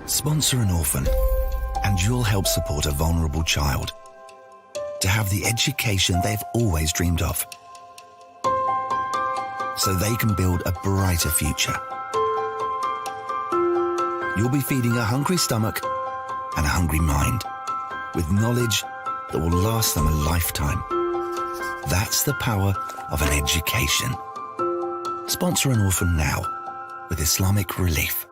Sponsor an orphan, and you'll help support a vulnerable child to have the education they've always dreamed of, so they can build a brighter future. You'll be feeding a hungry stomach and a hungry mind with knowledge that will last them a lifetime. That's the power of an education. Sponsor an orphan now with Islamic Relief.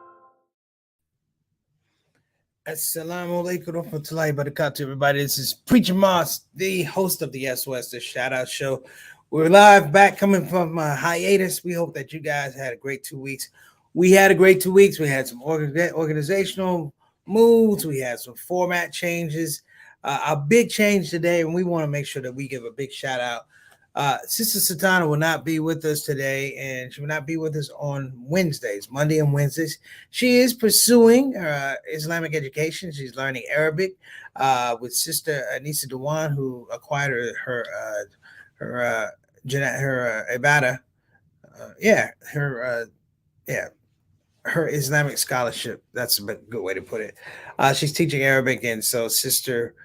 Assalamu alaikum wa rahmatullahi wa barakatuh, everybody. This is Preacher Moss, the host of the SOS, the Shout Out Show. We're live back coming from hiatus. We hope that you guys had a great 2 weeks. We had a great 2 weeks. We had some organizational moves. We had some format changes. A big change today, and we want to make sure that we give a big shout out. Sister Sultana will not be with us today, and she will not be with us on Wednesdays, Monday and Wednesdays. She is pursuing Islamic education. She's learning Arabic with Sister Anissa Dewan, who acquired her Ibadah, her Islamic scholarship. That's a good way to put it. She's teaching Arabic, and so Sister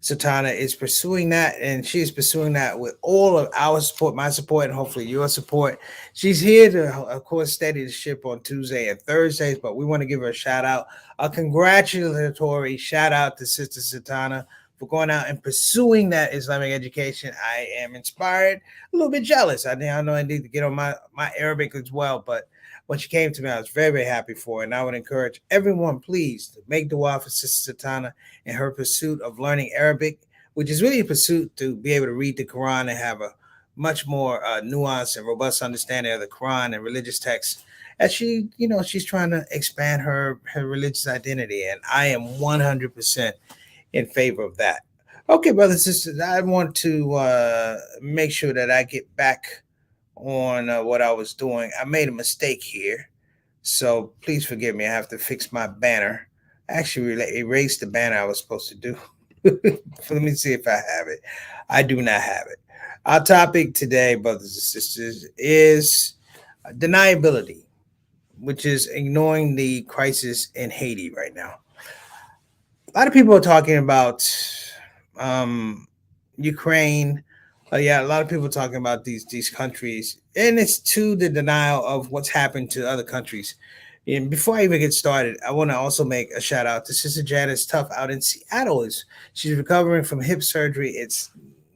Sultana is pursuing that, and she is pursuing that with all of our support, my support, and hopefully your support. She's here to, of course, steady the ship on Tuesday and Thursdays, but we want to give her a shout out, a congratulatory shout out to Sister Sultana for going out and pursuing that Islamic education. I am inspired, a little bit jealous. I know I need to get on my Arabic as well, but when she came to me, I was very, very happy for her. And I would encourage everyone, please, to make dua for Sister Sultana in her pursuit of learning Arabic, which is really a pursuit to be able to read the Quran and have a much more nuanced and robust understanding of the Quran and religious texts. As she, she's trying to expand her religious identity. And I am 100% in favor of that. Okay, brothers and sisters, I want to make sure that I get back on what I was doing. I made a mistake here, so please forgive me. I have to fix my banner. I actually erased the banner I was supposed to do. Let me see if I have it. I do not have it. Our topic today, brothers and sisters, is deniability, which is ignoring the crisis in Haiti right now. A lot of people are talking about Ukraine. A lot of people talking about these countries, and it's to the denial of what's happened to other countries. And before I even get started, I want to also make a shout out to Sister Janice Tuff out in Seattle. She's recovering from hip surgery. It's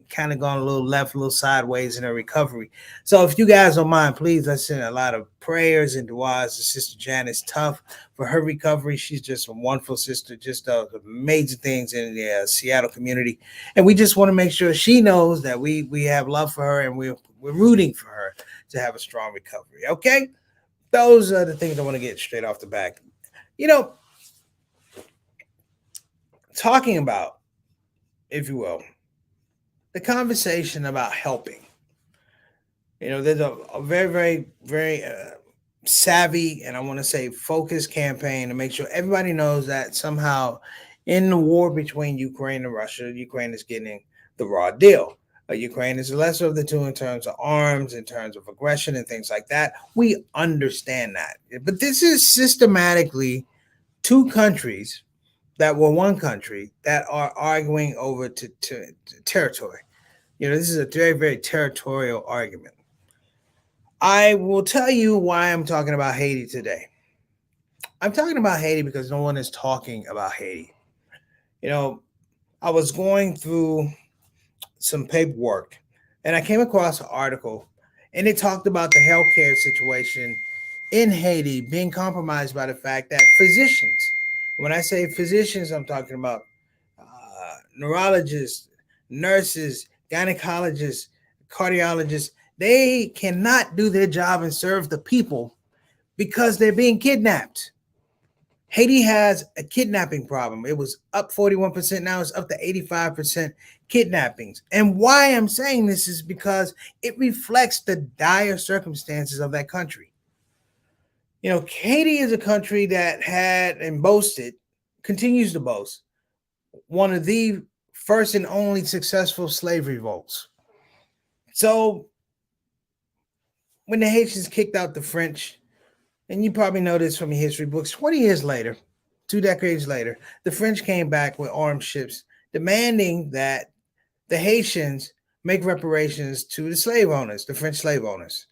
kind of gone a little left, a little sideways in her recovery. So if you guys don't mind, please, let's send a lot of prayers and du'as to Sister Janice Tuff for her recovery. She's just a wonderful sister, just does amazing things in the Seattle community. And we just want to make sure she knows that we have love for her, and we're rooting for her to have a strong recovery. Okay? Those are the things I want to get straight off the back. Talking about, if you will, the conversation about helping. There's a very, very, very savvy, and I want to say focused campaign to make sure everybody knows that somehow in the war between Ukraine and Russia, Ukraine is getting the raw deal. Ukraine is the lesser of the two in terms of arms, in terms of aggression and things like that. We understand that. But this is systematically two countries that were one country that are arguing over to territory. This is a very, very territorial argument. I will tell you why I'm talking about Haiti today. I'm talking about Haiti because no one is talking about Haiti. I was going through some paperwork, and I came across an article, and it talked about the healthcare situation in Haiti being compromised by the fact that physicians, when I say physicians, I'm talking about neurologists, nurses, gynecologists, cardiologists, they cannot do their job and serve the people because they're being kidnapped. Haiti has a kidnapping problem. It was up 41%. Now it's up to 85% kidnappings. And why I'm saying this is because it reflects the dire circumstances of that country. Haiti is a country that had and boasted, continues to boast, one of the first and only successful slave revolts. So when the Haitians kicked out the French, and you probably know this from your history books, 20 years later, 2 decades later, the French came back with armed ships demanding that the Haitians make reparations to the slave owners, the French slave owners.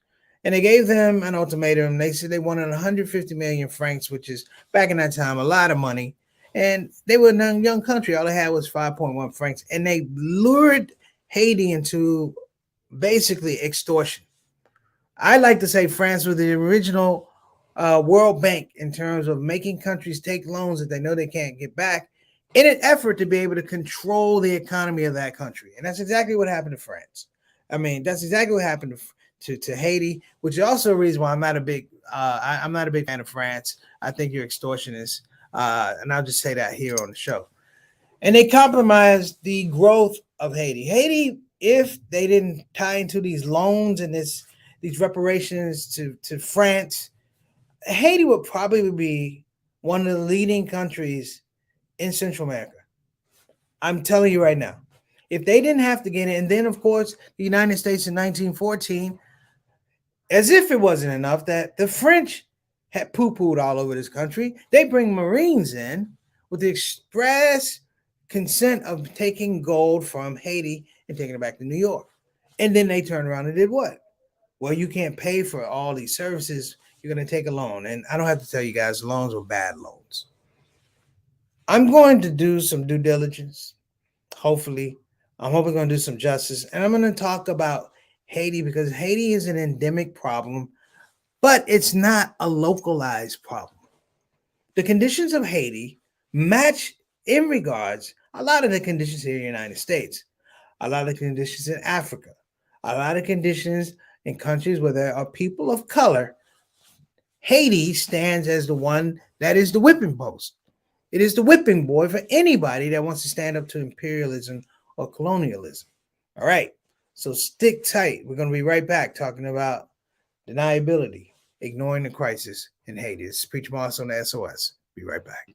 And they gave them an ultimatum. They said they wanted 150 million francs, which is back in that time a lot of money. And they were a young country. All they had was 5.1 francs. And they lured Haiti into basically extortion. I like to say France was the original World Bank in terms of making countries take loans that they know they can't get back in an effort to be able to control the economy of that country. And that's exactly what happened to France. I mean, that's exactly what happened to Haiti, which is also a reason why I'm not a big I'm not a big fan of France. I think you're extortionists, and I'll just say that here on the show. And they compromised the growth of Haiti. Haiti, if they didn't tie into these loans and these reparations to France, Haiti would probably be one of the leading countries in Central America. I'm telling you right now. If they didn't have to get it, and then of course the United States in 1914, as if it wasn't enough that the French had poo-pooed all over this country, they bring Marines in with the express consent of taking gold from Haiti and taking it back to New York. And then they turned around and did what? Well, you can't pay for all these services. You're going to take a loan. And I don't have to tell you guys, loans were bad loans. I'm going to do some due diligence. Hopefully, I'm hoping going to do some justice. And I'm going to talk about Haiti because Haiti is an endemic problem, but it's not a localized problem. The conditions of Haiti match in regards a lot of the conditions here in the United States, a lot of the conditions in Africa, a lot of conditions in countries where there are people of color. Haiti stands as the one that is the whipping post. It is the whipping boy for anybody that wants to stand up to imperialism or colonialism. All right, so stick tight. We're going to be right back talking about deniability, ignoring the crisis in Haiti. This is Preacher Moss on the SOS. Be right back.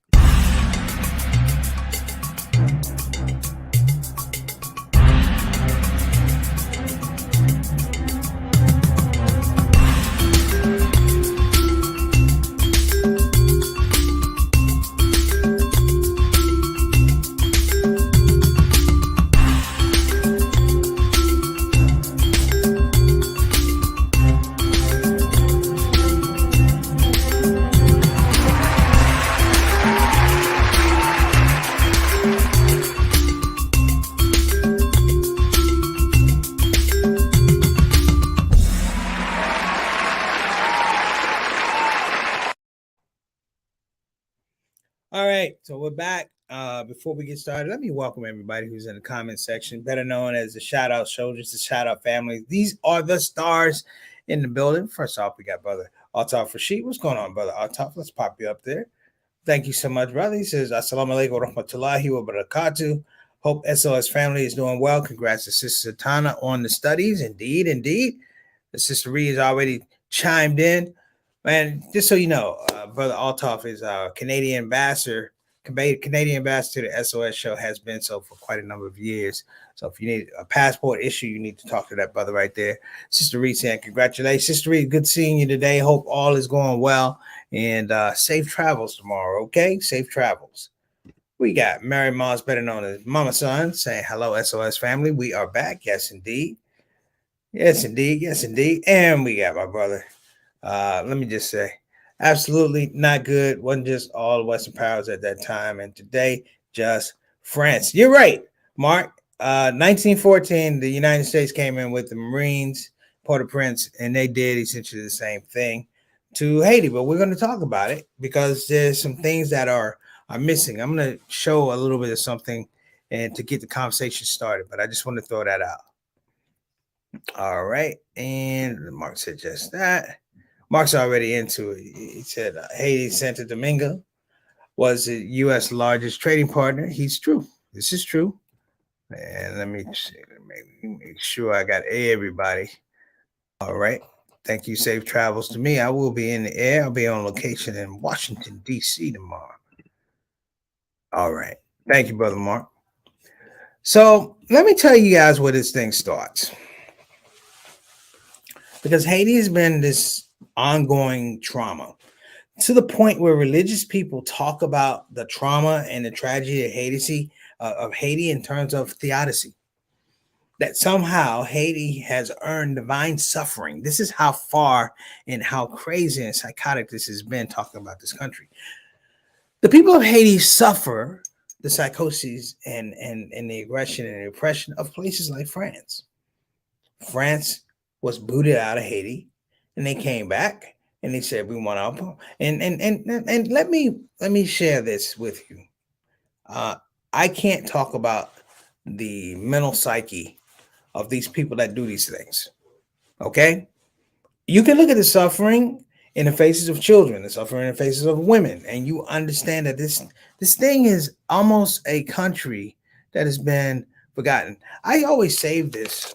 All right, so we're back. Before we get started, let me welcome everybody who's in the comment section, better known as the Shout Out Soldiers, the Shout Out family. These are the stars in the building. First off, we got Brother Altaf Rashid. What's going on, Brother Altaf? Let's pop you up there. Thank you so much, brother. He says, Assalamu alaikum wa rahmatullahi wa barakatuh. Hope SOS family is doing well. Congrats to Sister Satana on the studies. Indeed, indeed. The Sister Reed has already chimed in. Man, just so you know, Brother Altaf is our Canadian ambassador to the SOS show, has been so for quite a number of years. So if you need a passport issue, you need to talk to that brother right there. Sister Reed saying congratulations. Sister Reed, good seeing you today. Hope all is going well. And safe travels tomorrow, okay? Safe travels. We got Mary Moss, better known as Mama Son, saying hello, SOS family. We are back. Yes, indeed. Yes, indeed. Yes, indeed. And we got my brother. Let me just say, absolutely not good. Wasn't just all the Western powers at that time. And today, just France. You're right, Mark. 1914, the United States came in with the Marines, Port-au-Prince, and they did essentially the same thing to Haiti. But we're going to talk about it because there's some things that are missing. I'm going to show a little bit of something and to get the conversation started. But I just want to throw that out. All right. And Mark said just that. Mark's already into it. He said Haiti, Santo Domingo was the U.S. largest trading partner. He's true. This is true. And let me make sure I got everybody. All right. Thank you. Safe travels to me. I will be in the air. I'll be on location in Washington, D.C. tomorrow. All right. Thank you, Brother Mark. So let me tell you guys where this thing starts. Because Haiti has been this ongoing trauma. to the point where religious people talk about the trauma and the tragedy of Haiti in terms of theodicy. That somehow Haiti has earned divine suffering. This is how far and how crazy and psychotic this has been talking about this country. The people of Haiti suffer the psychoses and the aggression and the oppression of places like France. France was booted out of Haiti, and they came back and they said, "We want our." And let me share this with you. I can't talk about the mental psyche of these people that do these things. Okay, you can look at the suffering in the faces of children, the suffering in the faces of women, and you understand that this thing is almost a country that has been forgotten. I always save this.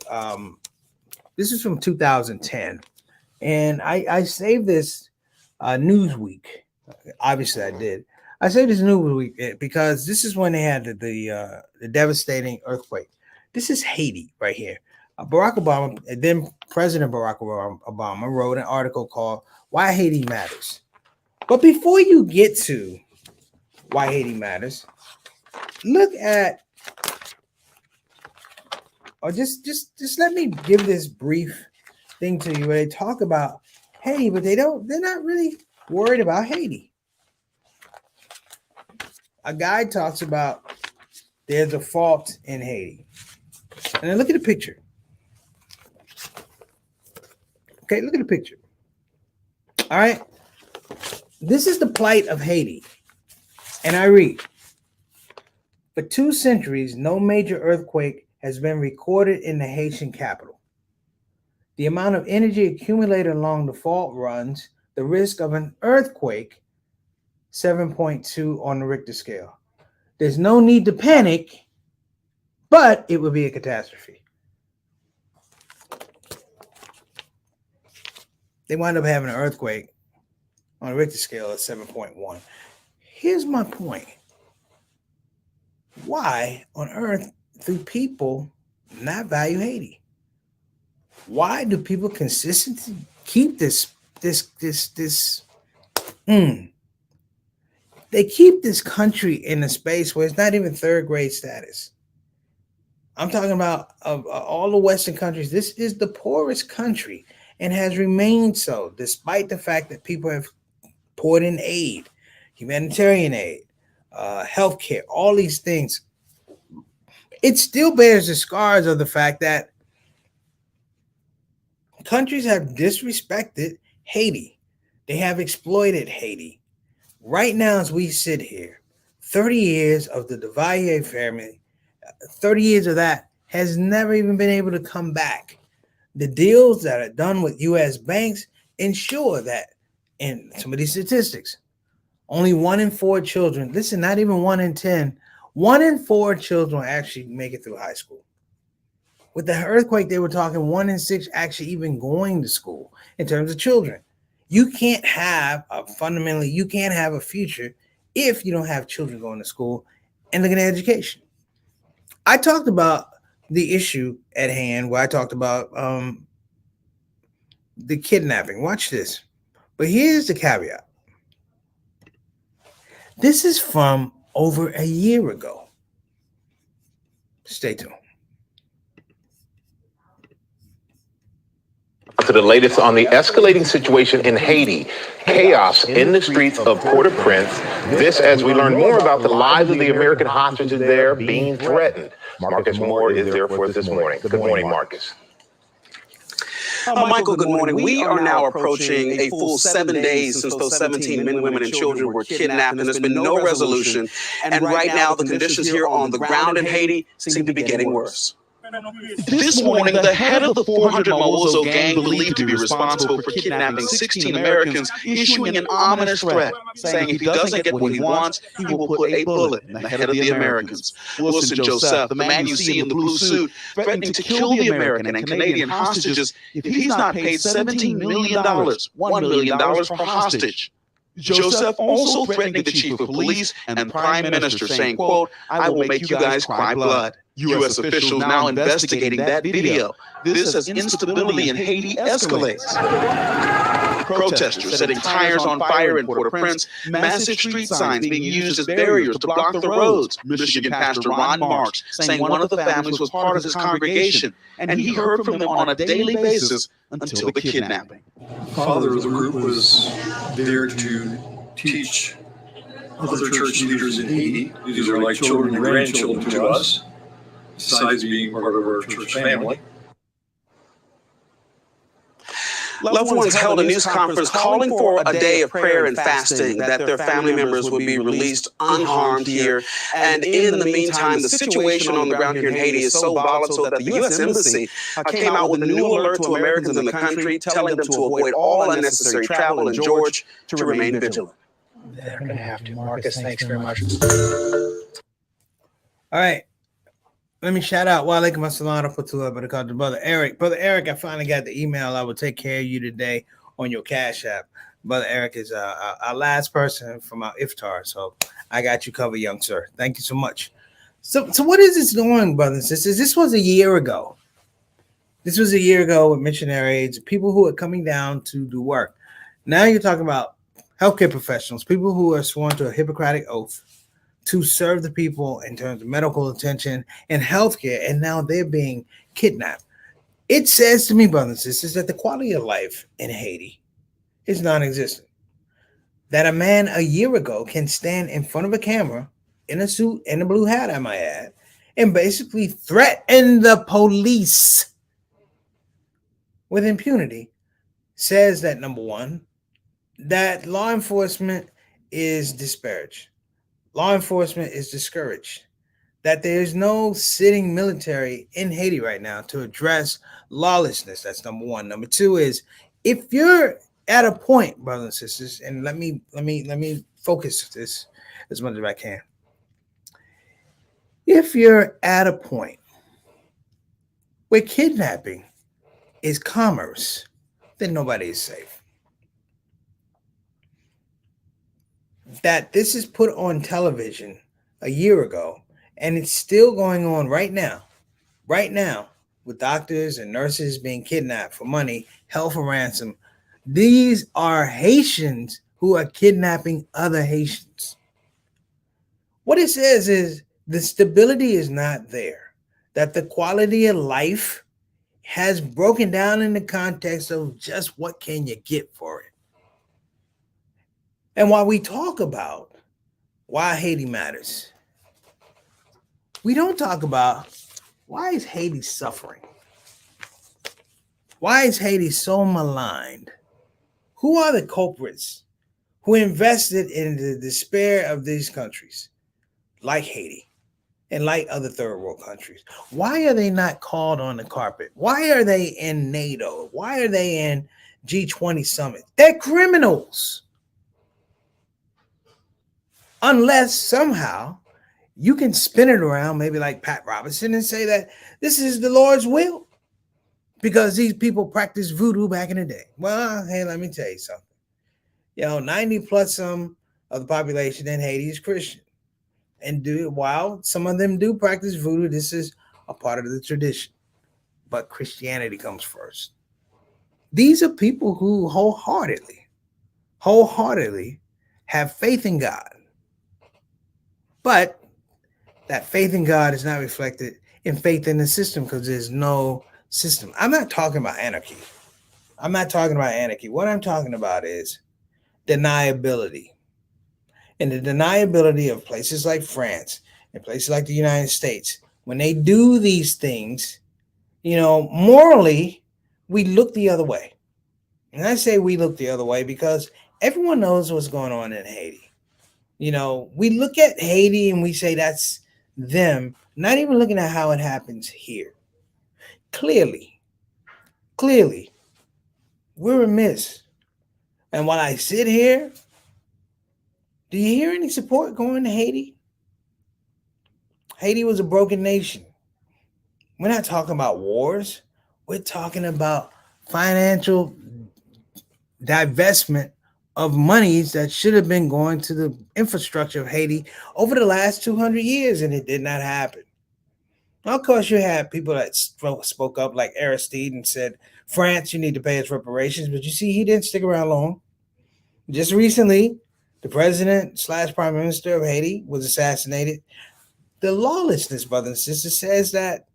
This is from 2010, and I saved this Newsweek. Obviously, I did. I saved this Newsweek because this is when they had the devastating earthquake. This is Haiti right here. Barack Obama, then President Barack Obama, wrote an article called "Why Haiti Matters." But before you get to why Haiti matters, look at, or just let me give this brief thing to you where they talk about Haiti, but they're not really worried about Haiti. A guy talks about there's a fault in Haiti. And then look at the picture. Okay, look at the picture. All right. This is the plight of Haiti. And I read, for 2 centuries, no major earthquake has been recorded in the Haitian capital. The amount of energy accumulated along the fault runs the risk of an earthquake 7.2 on the Richter scale. There's no need to panic, but it would be a catastrophe. They wind up having an earthquake on a Richter scale of 7.1. Here's my point. Why on earth do people not value Haiti? Why do people consistently keep this? They keep this country in a space where it's not even third grade status. I'm talking about of all the Western countries. This is the poorest country and has remained so, despite the fact that people have poured in aid, humanitarian aid, healthcare, all these things. It still bears the scars of the fact that countries have disrespected Haiti. They have exploited Haiti. Right now, as we sit here, 30 years of the Duvalier family, 30 years of that has never even been able to come back. The deals that are done with U.S. banks ensure that, in some of these statistics, only 1 in 4 children, listen, not even 1 in 10, 1 in 4 children actually make it through high school. With the earthquake, they were talking 1 in 6 actually even going to school in terms of children. You can't have you can't have a future if you don't have children going to school and looking at education. I talked about the issue at hand where I talked about the kidnapping. Watch this. But here's the caveat. This is from over a year ago. Stay tuned. To the latest on the escalating situation in Haiti, chaos in the streets of Port-au-Prince. This as we learn more about the lives of the American hostages there being threatened. Marcus Moore is there for us this morning. Good morning, Marcus. Michael, good morning. We are now approaching a full 7 days since those 17 men, women, and children were kidnapped, and there's been no resolution. And right now, the conditions here on the ground in Haiti seem to be getting worse. This morning, the head of the 400 Mawozo gang, believed to be responsible for kidnapping 16 Americans, issuing an ominous threat, saying if he doesn't get what he wants, he will put a bullet in the head of the Americans. Wilson Joseph, the man you see in the blue suit, threatening to kill the American and Canadian hostages if he's not paid $17 million, $1 million per hostage. Joseph also threatening the chief of police and the prime minister, saying, quote, "I will make you guys cry blood." U.S. officials now investigating that video. This as instability in Haiti escalates. protesters setting tires on fire in Port-au-Prince, massive street signs being used as barriers to block the roads. Michigan pastor Ron Marks saying one of the families was part of his congregation, and he heard from them on a daily basis until the kidnapping. Father of the group was there to teach other church leaders in Haiti. These are like children and grandchildren to us, besides being part of our church family. Loved ones held a news conference calling for a day of prayer and fasting, that their family members would be released unharmed here. And in the meantime, the situation on the ground here in Haiti is so volatile that the U.S. Embassy came out with a new alert to Americans in the country, telling them to avoid all unnecessary travel and, George, to remain vigilant. They're going to have to. Marcus, thanks very much. All right. Let me shout out Walaikum Assalam Rahmatullah Barakatuh, Brother Eric. Brother Eric, I finally got the email. I will take care of you today on your Cash App. Brother Eric is our last person from our iftar, so I got you covered, young sir. Thank you so much. So what is this doing, brothers and sisters? This was a year ago. This was a year ago with missionaries, people who are coming down to do work. Now you're talking about healthcare professionals, people who are sworn to a Hippocratic oath to serve the people in terms of medical attention and healthcare, and now they're being kidnapped. It says to me, brothers and sisters, that the quality of life in Haiti is non-existent. That a man a year ago can stand in front of a camera in a suit and a blue hat, I might add, and basically threaten the police with impunity, says that, number one, that law enforcement is disparaged. Law enforcement is discouraged, that there's no sitting military in Haiti right now to address lawlessness. That's number one. Number two is, if you're at a point, brothers and sisters, and let me focus this as much as I can. If you're at a point where kidnapping is commerce, then nobody is safe. That this is put on television a year ago, and it's still going on right now, with doctors and nurses being kidnapped for money, held for ransom. These are Haitians who are kidnapping other Haitians. What it says is the stability is not there, that the quality of life has broken down in the context of just what can you get for it. And while we talk about why Haiti matters, we don't talk about why is Haiti suffering? Why is Haiti so maligned? Who are the culprits who invested in the despair of these countries, like Haiti and like other third world countries? Why are they not called on the carpet? Why are they in NATO? Why are they in G20 summit? They're criminals. Unless somehow you can spin it around, maybe like Pat Robertson, and say that this is the Lord's will because these people practiced voodoo back in the day. Well, hey, let me tell you something. 90 plus some of the population in Haiti is Christian. And while some of them do practice voodoo, this is a part of the tradition. But Christianity comes first. These are people who wholeheartedly have faith in God. But that faith in God is not reflected in faith in the system because there's no system. I'm not talking about anarchy. What I'm talking about is deniability. And the deniability of places like France and places like the United States, when they do these things, morally, we look the other way. And I say we look the other way because everyone knows what's going on in Haiti. We look at Haiti and we say that's them, not even looking at how it happens here. Clearly, we're amiss. And while I sit here, do you hear any support going to Haiti? Haiti was a broken nation. We're not talking about wars. We're talking about financial divestment of monies that should have been going to the infrastructure of Haiti over the last 200 years, and it did not happen. Now, of course, you had people that spoke up like Aristide and said, France, you need to pay us reparations. But you see, he didn't stick around long. Just recently, the president / prime minister of Haiti was assassinated. The lawlessness, brothers and sisters, says that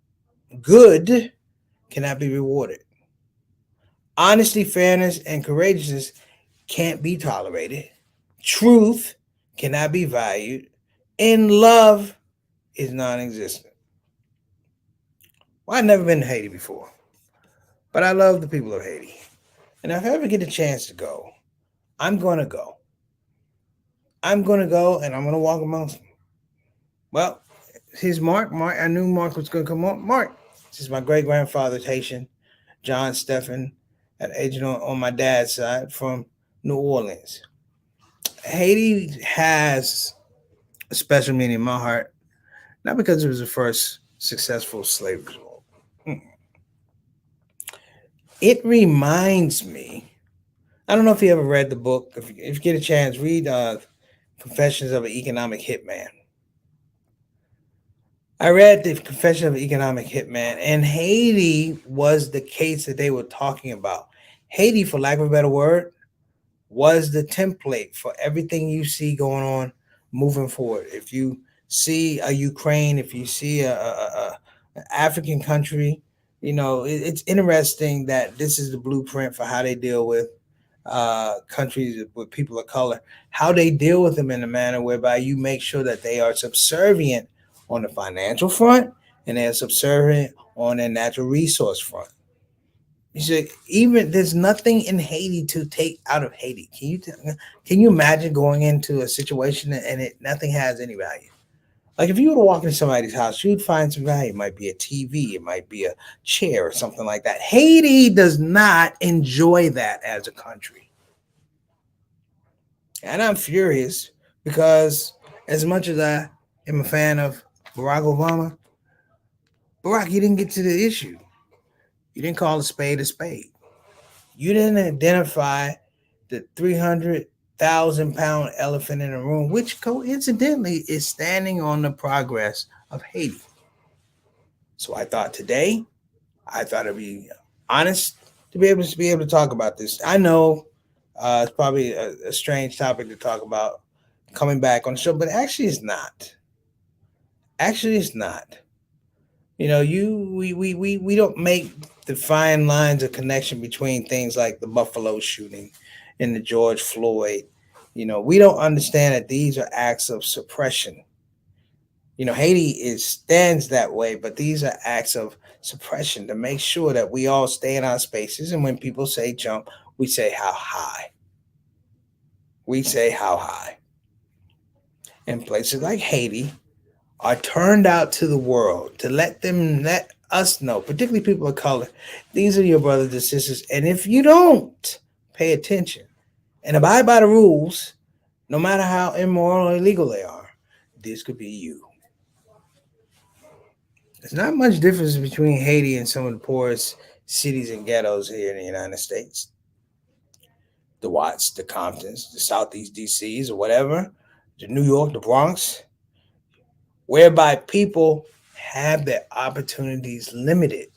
good cannot be rewarded. Honesty, fairness, and courageousness can't be tolerated. Truth cannot be valued. And love is non-existent. Well, I've never been to Haiti before, but I love the people of Haiti. And if I ever get a chance to go, I'm going to go. I'm going to go and I'm going to walk amongst them. Well, here's Mark. I knew Mark was going to come on. Mark, this is my great-grandfather's Haitian, John Stephen, an agent on my dad's side from New Orleans. Haiti has a special meaning in my heart, not because it was the first successful slave revolt. It reminds me, I don't know if you ever read the book. If you get a chance, read Confessions of an Economic Hitman. I read the Confession of an Economic Hitman, and Haiti was the case that they were talking about. Haiti, for lack of a better word, was the template for everything you see going on moving forward. If you see a Ukraine, if you see an African country, you know, it's interesting that this is the blueprint for how they deal with countries with people of color, how they deal with them in a manner whereby you make sure that they are subservient on the financial front and they're subservient on their natural resource front. You see, even there's nothing in Haiti to take out of Haiti. Can you imagine going into a situation and nothing has any value? Like if you were to walk into somebody's house, you'd find some value. It might be a TV, it might be a chair or something like that. Haiti does not enjoy that as a country. And I'm furious because as much as I am a fan of Barack Obama, Barack, you didn't get to the issue. You didn't call a spade a spade. You didn't identify the 300,000-pound elephant in the room, which coincidentally is standing on the progress of Haiti. So I thought today, it'd be honest to be able to talk about this. I know it's probably a strange topic to talk about coming back on the show, but actually it's not. Actually, it's not. You know, we don't make the fine lines of connection between things like the Buffalo shooting and the George Floyd. You know, we don't understand that these are acts of suppression. You know, Haiti stands that way, but these are acts of suppression to make sure that we all stay in our spaces. And when people say jump, we say how high. We say how high. And places like Haiti are turned out to the world to let us know, particularly people of color, these are your brothers and sisters. And if you don't pay attention and abide by the rules, no matter how immoral or illegal they are, this could be you. There's not much difference between Haiti and some of the poorest cities and ghettos here in the United States. The Watts, the Comptons, the Southeast DCs or whatever, the New York, the Bronx, whereby people have their opportunities limited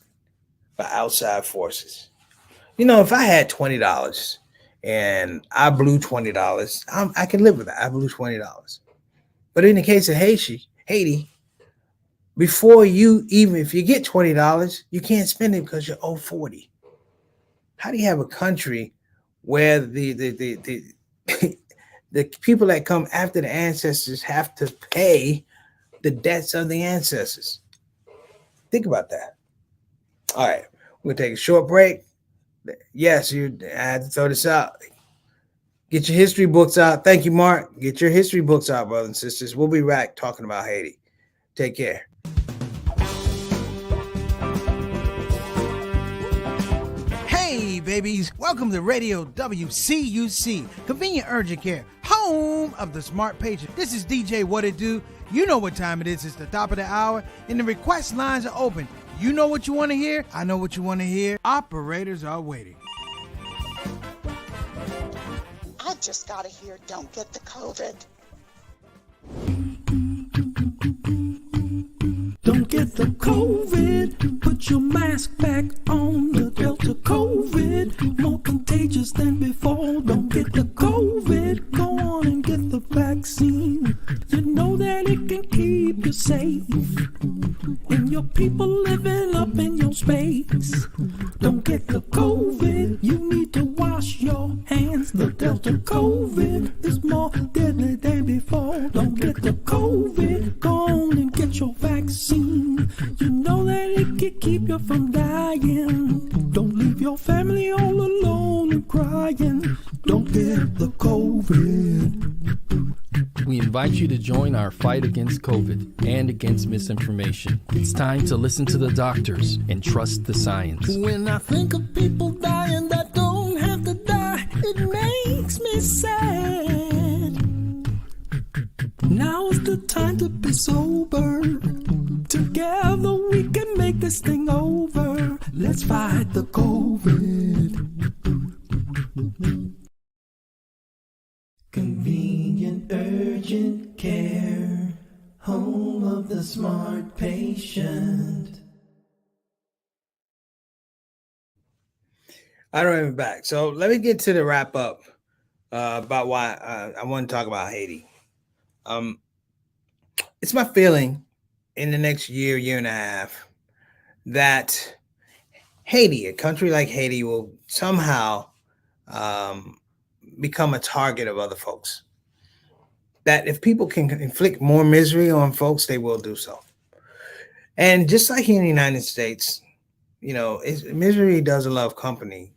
by outside forces. You know, if I had $20 and I blew $20, I can live with that. I blew $20. But in the case of Haiti, before if you get $20, you can't spend it because you owe $40. How do you have a country where the people that come after the ancestors have to pay the debts of the ancestors? Think about that. All right, we're gonna take a short break. Yes, I had to throw this out. Get your history books out. Thank you, Mark. Get your history books out, brothers and sisters. We'll be back talking about Haiti. Take care. Hey, babies. Welcome to Radio WCUC, Convenient Urgent Care, home of the smart patient. This is DJ What It Do. You know what time it is. It's the top of the hour, and the request lines are open. You know what you want to hear. I know what you want to hear. Operators are waiting. I just got to hear Don't Get the COVID. Don't get the COVID. Put your mask back on. The Delta Delta COVID, more contagious than before. Don't get the COVID, go on and get the vaccine. You know that it can keep you safe, and your people living up in your space. Don't get the COVID, you need to wash your hands. The Delta COVID is more deadly than before. Don't get the COVID, go on and get your vaccine. You know that it can keep you from dying. Don't leave your family all alone and crying. Don't get the COVID. We invite you to join our fight against COVID and against misinformation. It's time to listen to the doctors and trust the science. When I think of people dying that don't have to die, it makes me sad. Now's the time to be sober. Together we can make this thing over. Let's fight the COVID. Convenient urgent care, home of the smart patient. All right, we're back. So let me get to the wrap up about why I want to talk about Haiti. It's my feeling in the next year, year and a half, that Haiti, a country like Haiti, will somehow become a target of other folks. That if people can inflict more misery on folks, they will do so. And just like here in the United States, you know, misery doesn't love company.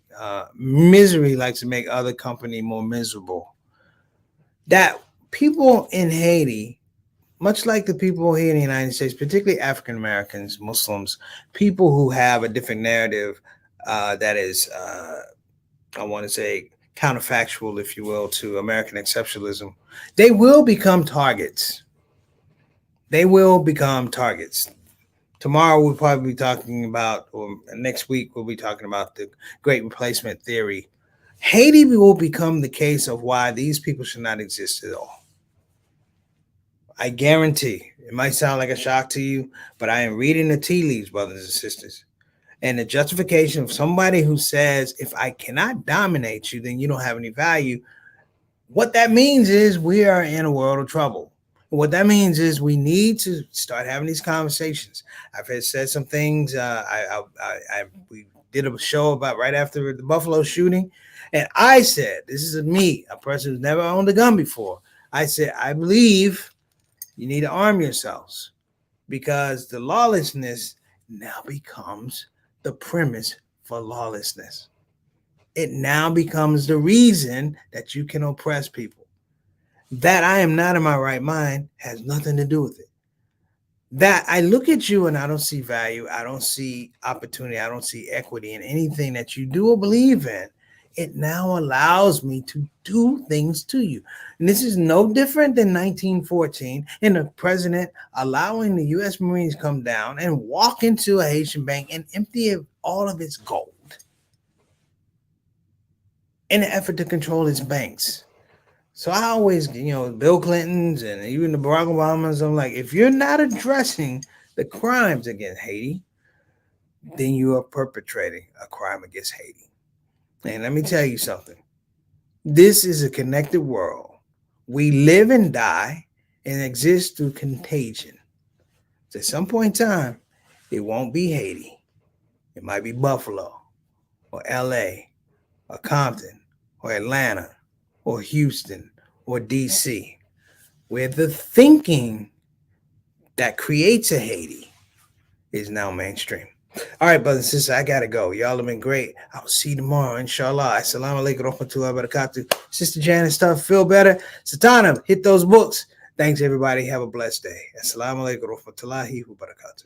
Misery likes to make other company more miserable. That people in Haiti, much like the people here in the United States, particularly African Americans, Muslims, people who have a different narrative that is, I want to say, counterfactual, if you will, to American exceptionalism, they will become targets. They will become targets. Tomorrow we'll probably be talking about, or next week we'll be talking about the Great Replacement theory. Haiti will become the case of why these people should not exist at all. I guarantee. It might sound like a shock to you, but I am reading the tea leaves, brothers and sisters. And the justification of somebody who says, if I cannot dominate you, then you don't have any value. What that means is we are in a world of trouble. What that means is we need to start having these conversations. I've said some things. We did a show about right after the Buffalo shooting. And I said, this is me, a person who's never owned a gun before. I said, I believe you need to arm yourselves, because the lawlessness now becomes the premise for lawlessness. It now becomes the reason that you can oppress people. That I am not in my right mind has nothing to do with it. That I look at you and I don't see value, I don't see opportunity, I don't see equity in anything that you do or believe in. It now allows me to do things to you. And this is no different than 1914 and the president allowing the U.S. Marines come down and walk into a Haitian bank and empty all of its gold in an effort to control its banks. So I always, Bill Clinton's and even the Barack Obamas, I'm like, if you're not addressing the crimes against Haiti, then you are perpetrating a crime against Haiti. And let me tell you something. This is a connected world. We live and die and exist through contagion. So at some point in time, it won't be Haiti. It might be Buffalo or LA or Compton or Atlanta or Houston or DC, where the thinking that creates a Haiti is now mainstream. All right, brothers and sisters, I got to go. Y'all have been great. I'll see you tomorrow, inshallah. Assalamu alaikum wa rahmatullahi wa barakatuh. Sister Janet, stuff feel better. Satana, hit those books. Thanks, everybody. Have a blessed day. Assalamu alaikum wa rahmatullahi wa barakatuh.